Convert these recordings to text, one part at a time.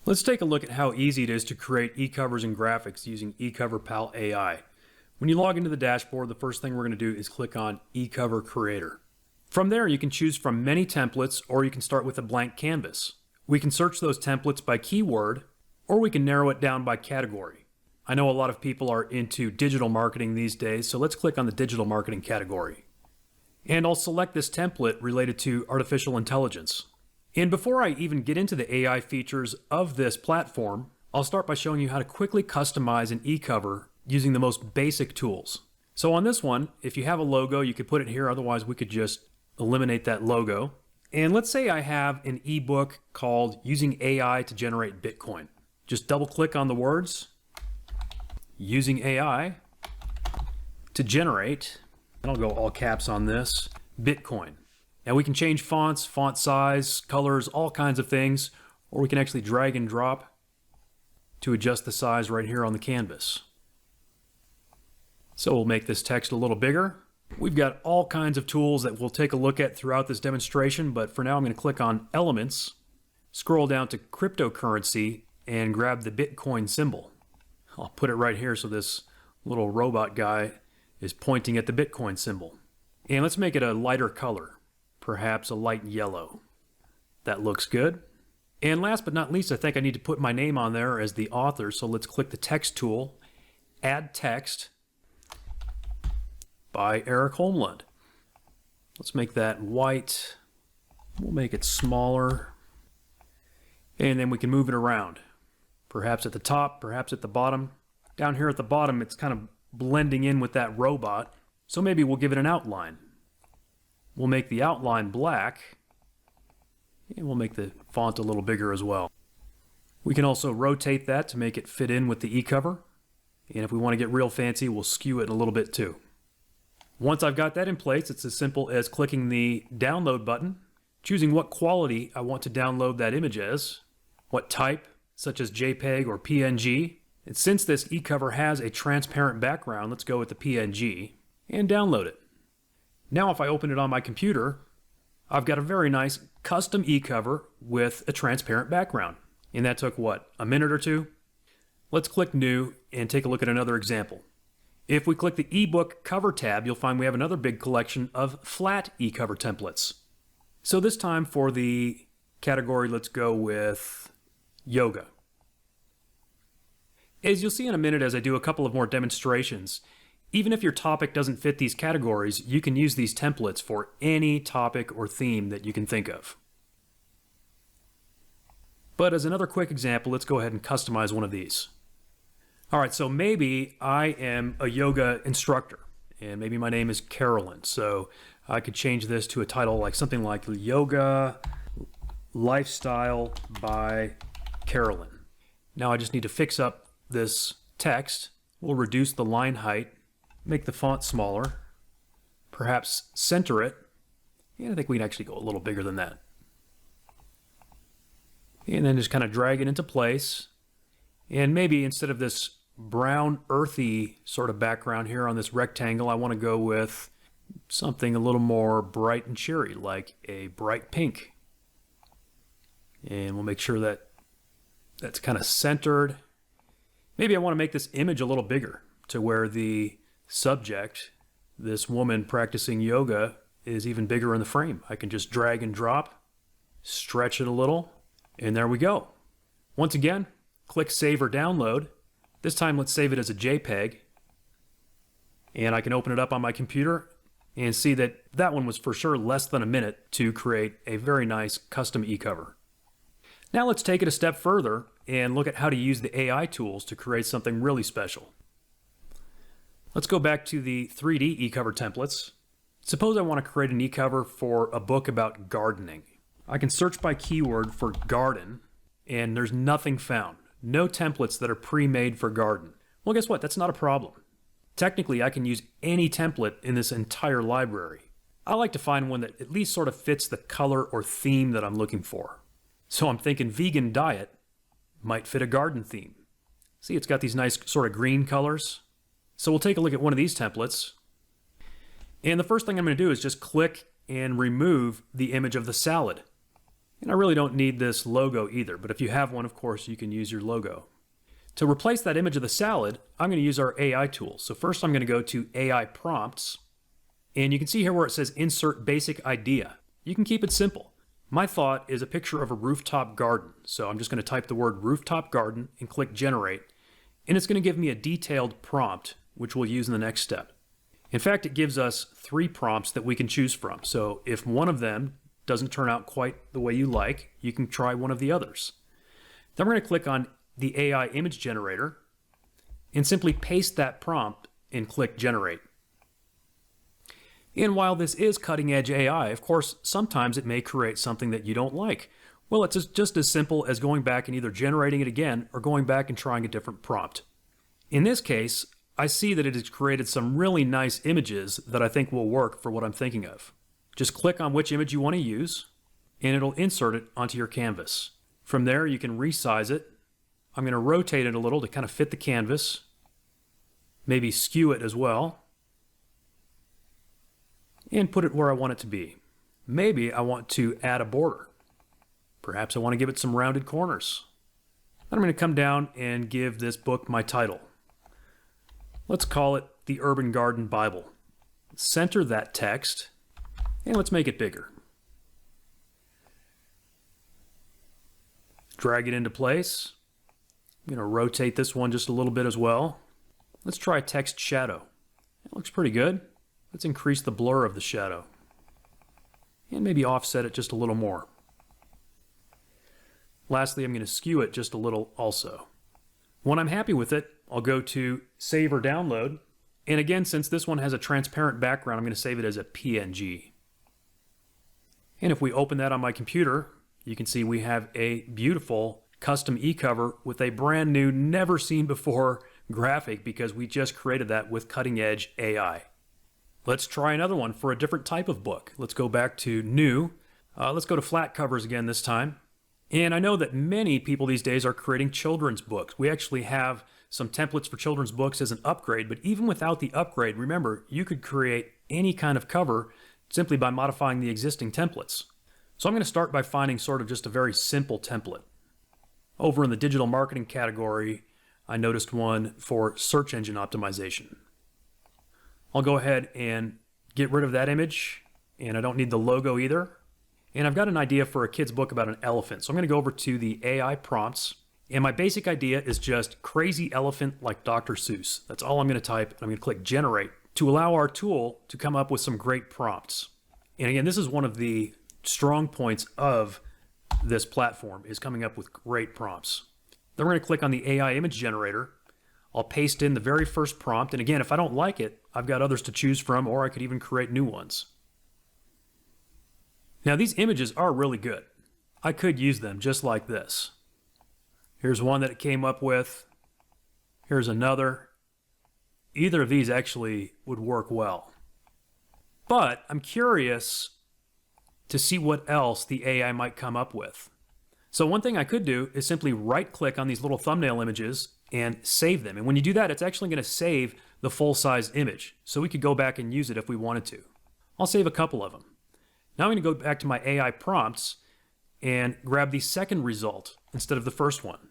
Let's take a look at how easy it is to create e-covers and graphics using EcoverPal AI. When you log into the dashboard, the first thing we're going to do is click on eCover Creator. From there, you can choose from many templates, or you can start with a blank canvas. We can search those templates by keyword, or we can narrow it down by category. I know a lot of people are into digital marketing these days, so let's click on the digital marketing category. And I'll select this template related to artificial intelligence. And before I even get into the AI features of this platform, I'll start by showing you how to quickly customize an e-cover using the most basic tools. So on this one, if you have a logo, you could put it here. Otherwise, we could just eliminate that logo. And let's say I have an ebook called Using AI to Generate Bitcoin. Just double click on the words, Using AI to Generate, and I'll go all caps on this, Bitcoin. Now we can change fonts, font size, colors, all kinds of things, or we can actually drag and drop to adjust the size right here on the canvas. So we'll make this text a little bigger. We've got all kinds of tools that we'll take a look at throughout this demonstration, but for now I'm going to click on Elements, scroll down to Cryptocurrency, and grab the Bitcoin symbol. I'll put it right here so this little robot guy is pointing at the Bitcoin symbol. And let's make it a lighter color. Perhaps a light yellow. That looks good. And last but not least, I think I need to put my name on there as the author, so let's click the text tool, add text by Eric Holmlund. Let's make that white. We'll make it smaller. And then we can move it around. Perhaps at the top, perhaps at the bottom. Down here at the bottom, it's kind of blending in with that robot, so maybe we'll give it an outline. We'll make the outline black, and we'll make the font a little bigger as well. We can also rotate that to make it fit in with the e-cover, and if we want to get real fancy, we'll skew it a little bit too. Once I've got that in place, it's as simple as clicking the download button, choosing what quality I want to download that image as, what type, such as JPEG or PNG, and since this e-cover has a transparent background, let's go with the PNG, and download it. Now if I open it on my computer, I've got a very nice custom e-cover with a transparent background. And that took what, a minute or two? Let's click New and take a look at another example. If we click the eBook cover tab, you'll find we have another big collection of flat e-cover templates. So this time for the category, let's go with yoga. As you'll see in a minute as I do a couple of more demonstrations, even if your topic doesn't fit these categories, you can use these templates for any topic or theme that you can think of. But as another quick example, let's go ahead and customize one of these. All right, so maybe I am a yoga instructor, and maybe my name is Carolyn, so I could change this to a title like something like Yoga Lifestyle by Carolyn. Now I just need to fix up this text. We'll reduce the line height, make the font smaller, perhaps center it, and I think we can actually go a little bigger than that. And then just kind of drag it into place. And maybe instead of this brown earthy sort of background here on this rectangle, I want to go with something a little more bright and cheery, like a bright pink. And we'll make sure that that's kind of centered. Maybe I want to make this image a little bigger to where the subject, this woman practicing yoga, is even bigger in the frame. I can just drag and drop, stretch it a little, and there we go. Once again, click Save or Download. This time let's save it as a JPEG. And I can open it up on my computer and see that that one was for sure less than a minute to create a very nice custom e-cover. Now let's take it a step further and look at how to use the AI tools to create something really special. Let's go back to the 3D e-cover templates. Suppose I want to create an e-cover for a book about gardening. I can search by keyword for garden, and there's nothing found. No templates that are pre-made for garden. Well, guess what? That's not a problem. Technically, I can use any template in this entire library. I like to find one that at least sort of fits the color or theme that I'm looking for. So I'm thinking vegan diet might fit a garden theme. See, it's got these nice sort of green colors. So we'll take a look at one of these templates. And the first thing I'm going to do is just click and remove the image of the salad. And I really don't need this logo either, but if you have one, of course, you can use your logo. To replace that image of the salad, I'm going to use our AI tool. So first I'm going to go to AI prompts, and you can see here where it says insert basic idea. You can keep it simple. My thought is a picture of a rooftop garden. So I'm just going to type the word rooftop garden and click generate, and it's going to give me a detailed prompt, which we'll use in the next step. In fact, it gives us 3 prompts that we can choose from. So if one of them doesn't turn out quite the way you like, you can try one of the others. Then we're going to click on the AI image generator and simply paste that prompt and click generate. And while this is cutting edge AI, of course, sometimes it may create something that you don't like. Well, it's just as simple as going back and either generating it again or going back and trying a different prompt. In this case, I see that it has created some really nice images that I think will work for what I'm thinking of. Just click on which image you want to use, and it'll insert it onto your canvas. From there, you can resize it. I'm going to rotate it a little to kind of fit the canvas, maybe skew it as well, and put it where I want it to be. Maybe I want to add a border. Perhaps I want to give it some rounded corners. Then I'm going to come down and give this book my title. Let's call it The Urban Garden Bible. Center that text, and let's make it bigger. Drag it into place. I'm going to rotate this one just a little bit as well. Let's try text shadow. That looks pretty good. Let's increase the blur of the shadow. And maybe offset it just a little more. Lastly, I'm going to skew it just a little also. When I'm happy with it, I'll go to Save or Download. And again, since this one has a transparent background, I'm going to save it as a PNG. And if we open that on my computer, you can see we have a beautiful custom Ecover with a brand new, never seen before graphic because we just created that with cutting edge AI. Let's try another one for a different type of book. Let's go back to New. Let's go to flat covers again this time. And I know that many people these days are creating children's books. We actually have some templates for children's books as an upgrade, but even without the upgrade, remember, you could create any kind of cover simply by modifying the existing templates. So I'm going to start by finding sort of just a very simple template. Over in the digital marketing category, I noticed one for search engine optimization. I'll go ahead and get rid of that image, and I don't need the logo either. And I've got an idea for a kid's book about an elephant. So I'm going to go over to the AI prompts, and my basic idea is just crazy elephant like Dr. Seuss. That's all I'm going to type, and I'm going to click generate to allow our tool to come up with some great prompts. And again, this is one of the strong points of this platform, is coming up with great prompts. Then we're going to click on the AI image generator. I'll paste in the very first prompt, and again, if I don't like it, I've got others to choose from, or I could even create new ones. Now these images are really good. I could use them just like this. Here's one that it came up with. Here's another. Either of these actually would work well. But I'm curious to see what else the AI might come up with. So one thing I could do is simply right-click on these little thumbnail images and save them. And when you do that, it's actually going to save the full-size image. So we could go back and use it if we wanted to. I'll save a couple of them. Now I'm going to go back to my AI prompts and grab the second result instead of the first one.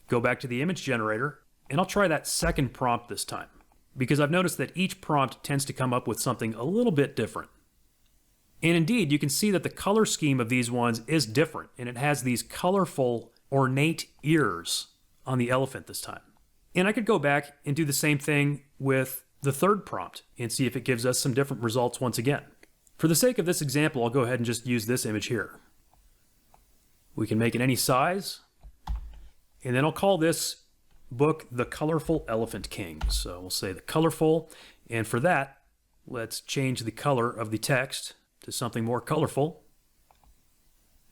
Go back to the image generator, and I'll try that second prompt this time, because I've noticed that each prompt tends to come up with something a little bit different. And indeed, you can see that the color scheme of these ones is different, and it has these colorful, ornate ears on the elephant this time. And I could go back and do the same thing with the third prompt and see if it gives us some different results once again. For the sake of this example, I'll go ahead and just use this image here. We can make it any size, and then I'll call this book The Colorful Elephant King. So we'll say the colorful, and for that, let's change the color of the text to something more colorful.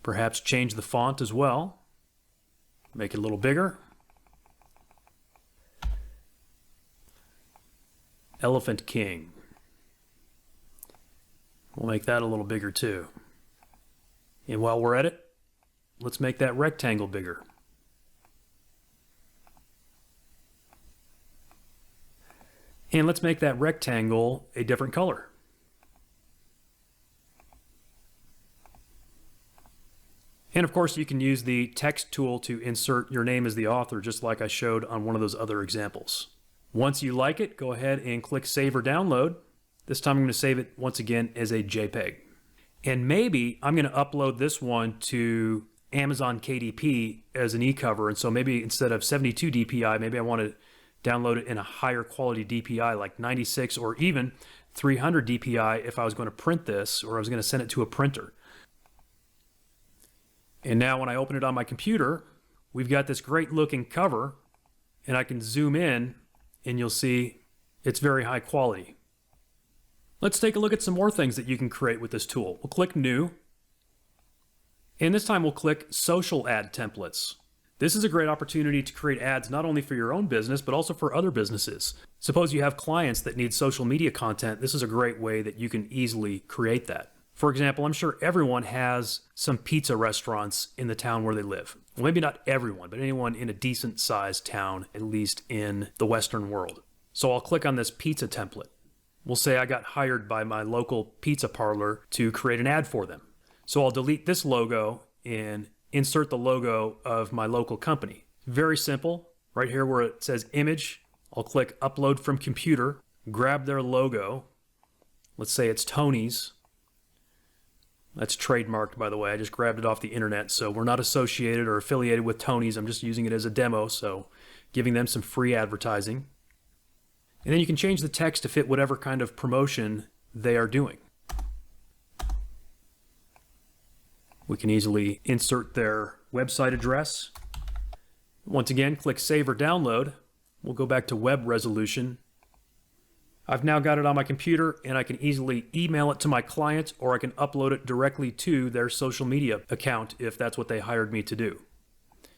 Perhaps change the font as well. Make it a little bigger. Elephant King. We'll make that a little bigger too. And while we're at it, let's make that rectangle bigger. And let's make that rectangle a different color. And of course, you can use the text tool to insert your name as the author, just like I showed on one of those other examples. Once you like it, go ahead and click Save or Download. This time I'm going to save it once again as a JPEG. And maybe I'm going to upload this one to Amazon KDP as an Ecover. And so maybe instead of 72 DPI, maybe I want to download it in a higher quality DPI like 96 or even 300 DPI if I was going to print this or I was going to send it to a printer. And now when I open it on my computer, we've got this great looking cover, and I can zoom in and you'll see it's very high quality. Let's take a look at some more things that you can create with this tool. We'll click New, and this time we'll click Social Ad Templates. This is a great opportunity to create ads not only for your own business, but also for other businesses. Suppose you have clients that need social media content. This is a great way that you can easily create that. For example, I'm sure everyone has some pizza restaurants in the town where they live. Well, maybe not everyone, but anyone in a decent sized town, at least in the Western world. So I'll click on this pizza template. We'll say I got hired by my local pizza parlor to create an ad for them. So I'll delete this logo and insert the logo of my local company. Very simple. Right here where it says image, I'll click Upload from Computer, grab their logo. Let's say it's Tony's. That's trademarked, by the way. I just grabbed it off the internet, so we're not associated or affiliated with Tony's. I'm just using it as a demo, so giving them some free advertising. And then you can change the text to fit whatever kind of promotion they are doing. We can easily insert their website address. Once again, click Save or Download. We'll go back to web resolution. I've now got it on my computer, and I can easily email it to my client, or I can upload it directly to their social media account if that's what they hired me to do.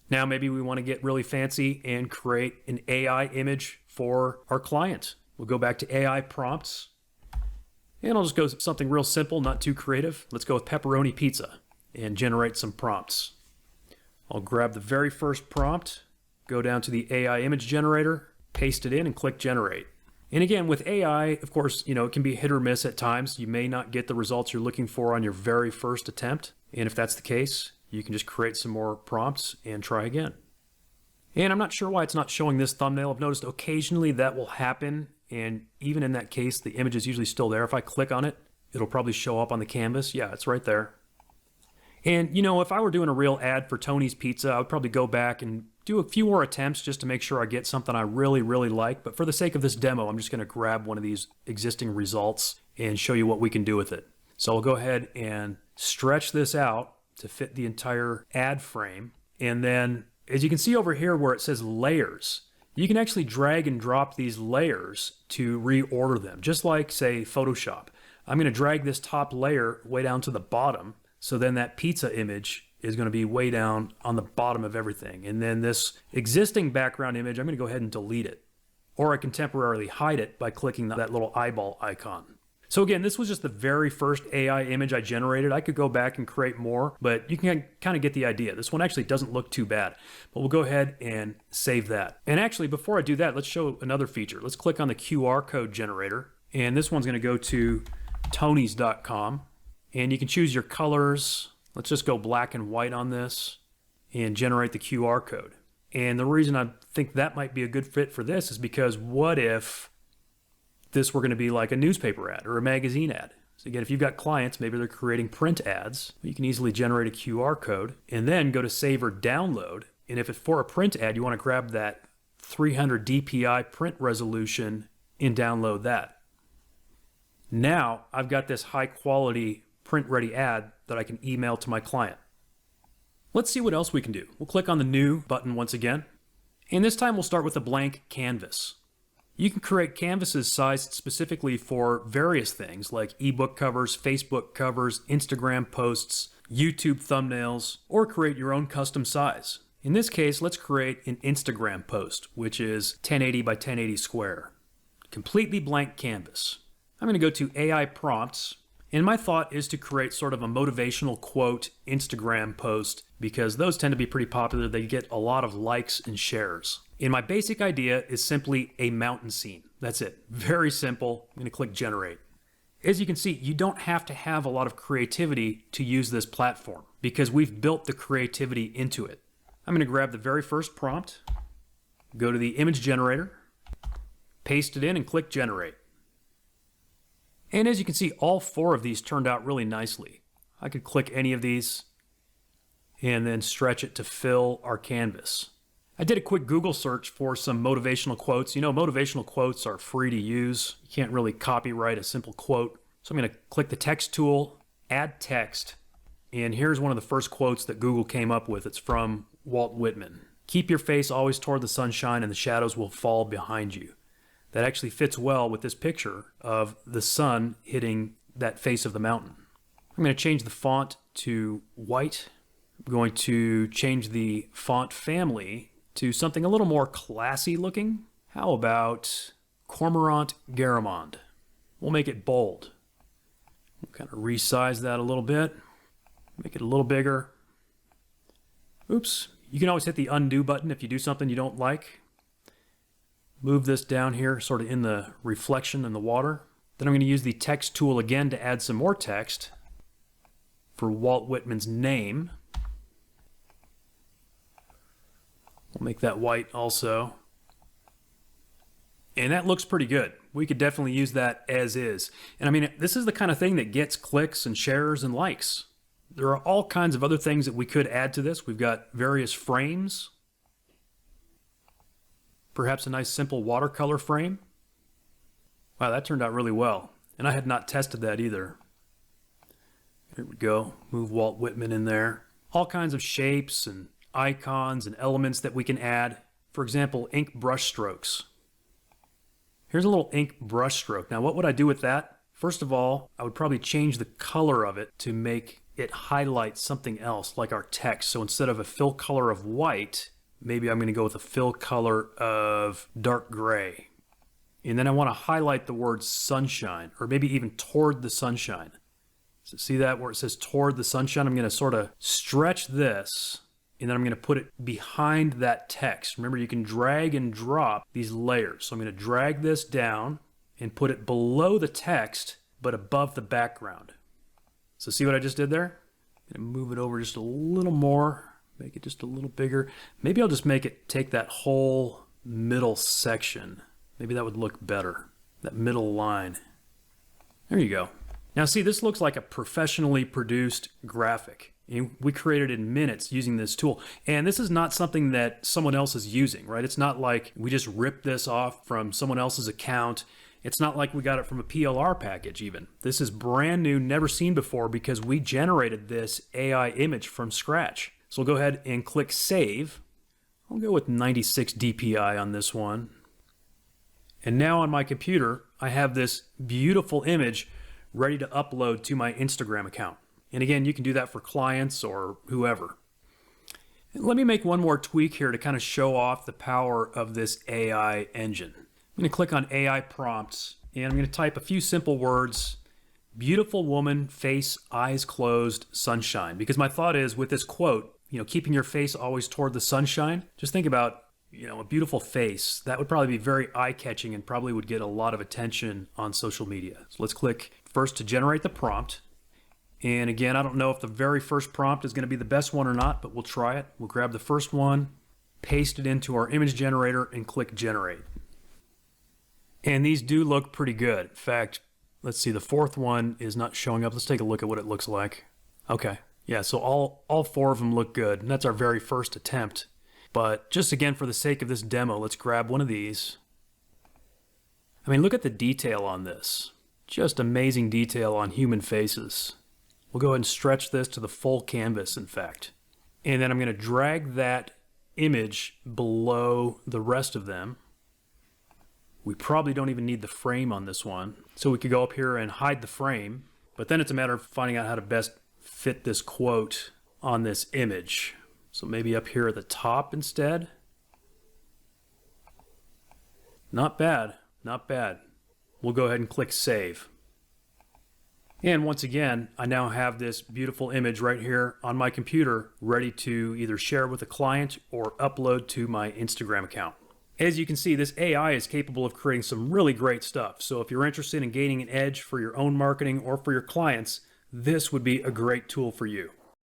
Now maybe we want to get really fancy and create an AI image for our client. We'll go back to AI prompts, and I'll just go with something real simple, not too creative. Let's go with pepperoni pizza and generate some prompts. I'll grab the very first prompt, go down to the AI image generator, paste it in, and click Generate. And again, with AI, of course, it can be hit or miss at times. You may not get the results you're looking for on your very first attempt. And if that's the case, you can just create some more prompts and try again. And I'm not sure why it's not showing this thumbnail. I've noticed occasionally that will happen. And even in that case, the image is usually still there. If I click on it, it'll probably show up on the canvas. Yeah, it's right there. And if I were doing a real ad for Tony's Pizza, I would probably go back and do a few more attempts just to make sure I get something I really, really like. But for the sake of this demo, I'm just going to grab one of these existing results and show you what we can do with it. So I'll go ahead and stretch this out to fit the entire ad frame. And then as you can see over here where it says layers, you can actually drag and drop these layers to reorder them, just like, say, Photoshop. I'm going to drag this top layer way down to the bottom. So then that pizza image is going to be way down on the bottom of everything. And then this existing background image, I'm going to go ahead and delete it. Or I can temporarily hide it by clicking that little eyeball icon. So again, this was just the very first AI image I generated. I could go back and create more, but you can kind of get the idea. This one actually doesn't look too bad, but we'll go ahead and save that. And actually, before I do that, let's show another feature. Let's click on the QR code generator. And this one's going to go to tonys.com. And you can choose your colors. Let's just go black and white on this and generate the QR code. And the reason I think that might be a good fit for this is because what if this were going to be like a newspaper ad or a magazine ad? So again, if you've got clients, maybe they're creating print ads, you can easily generate a QR code and then go to Save or Download. And if it's for a print ad, you want to grab that 300 DPI print resolution and download that. Now I've got this high quality print ready ad that I can email to my client. Let's see what else we can do. We'll click on the New button once again. And this time we'll start with a blank canvas. You can create canvases sized specifically for various things like ebook covers, Facebook covers, Instagram posts, YouTube thumbnails, or create your own custom size. In this case, let's create an Instagram post, which is 1080 by 1080 square. Completely blank canvas. I'm going to go to AI prompts. And my thought is to create sort of a motivational quote Instagram post because those tend to be pretty popular. They get a lot of likes and shares. And my basic idea is simply a mountain scene. That's it. Very simple. I'm going to click Generate. As you can see, you don't have to have a lot of creativity to use this platform because we've built the creativity into it. I'm going to grab the very first prompt, go to the image generator, paste it in and click generate. And as you can see, all 4 of these turned out really nicely. I could click any of these and then stretch it to fill our canvas. I did a quick Google search for some motivational quotes. You know, motivational quotes are free to use. You can't really copyright a simple quote. So I'm going to click the text tool, add text, and here's one of the first quotes that Google came up with. It's from Walt Whitman. Keep your face always toward the sunshine and the shadows will fall behind you. That actually fits well with this picture of the sun hitting that face of the mountain. I'm going to change the font to white. I'm going to change the font family to something a little more classy looking. How about Cormorant Garamond? We'll make it bold. We'll kind of resize that a little bit. Make it a little bigger. Oops. You can always hit the undo button if you do something you don't like. Move this down here, sort of in the reflection in the water. Then I'm going to use the text tool again to add some more text for Walt Whitman's name. We'll make that white also. And that looks pretty good. We could definitely use that as is. And I mean, this is the kind of thing that gets clicks and shares and likes. There are all kinds of other things that we could add to this. We've got various frames. Perhaps a nice simple watercolor frame. Wow, that turned out really well. And I had not tested that either. Here we go. Move Walt Whitman in there. All kinds of shapes and icons and elements that we can add. For example, ink brush strokes. Here's a little ink brush stroke. Now, what would I do with that? First of all, I would probably change the color of it to make it highlight something else, like our text. So instead of a fill color of white, maybe I'm going to go with a fill color of dark gray. And then I want to highlight the word sunshine, or maybe even toward the sunshine. So see that where it says toward the sunshine? I'm going to sort of stretch this, and then I'm going to put it behind that text. Remember, you can drag and drop these layers. So I'm going to drag this down and put it below the text, but above the background. So see what I just did there? I'm going to move it over just a little more, make it just a little bigger. Maybe I'll just make it take that whole middle section. Maybe that would look better, that middle line. There you go. Now see, this looks like a professionally produced graphic. We created it in minutes using this tool. And this is not something that someone else is using, right? It's not like we just ripped this off from someone else's account. It's not like we got it from a PLR package even. This is brand new, never seen before, because we generated this AI image from scratch. So we'll go ahead and click Save. I'll go with 96 DPI on this one. And now on my computer, I have this beautiful image ready to upload to my Instagram account. And again, you can do that for clients or whoever. And let me make one more tweak here to kind of show off the power of this AI engine. I'm going to click on AI prompts, and I'm going to type a few simple words. Beautiful woman, face, eyes closed, sunshine. Because my thought is, with this quote, keeping your face always toward the sunshine, just think about, a beautiful face. That would probably be very eye-catching and probably would get a lot of attention on social media. So let's click first to generate the prompt. And again, I don't know if the very first prompt is going to be the best one or not, but we'll try it. We'll grab the first one, paste it into our image generator, and click generate. And these do look pretty good. In fact, let's see, the fourth one is not showing up. Let's take a look at what it looks like. Okay, yeah, so all 4 of them look good, and that's our very first attempt. But just again, for the sake of this demo, let's grab one of these. I mean, look at the detail on this. Just amazing detail on human faces. We'll go ahead and stretch this to the full canvas, in fact. And then I'm going to drag that image below the rest of them. We probably don't even need the frame on this one. So we could go up here and hide the frame. But then it's a matter of finding out how to best fit this quote on this image. So maybe up here at the top instead. Not bad, not bad. We'll go ahead and click Save. And once again, I now have this beautiful image right here on my computer ready to either share with a client or upload to my Instagram account. As you can see, this AI is capable of creating some really great stuff. So if you're interested in gaining an edge for your own marketing or for your clients, this would be a great tool for you.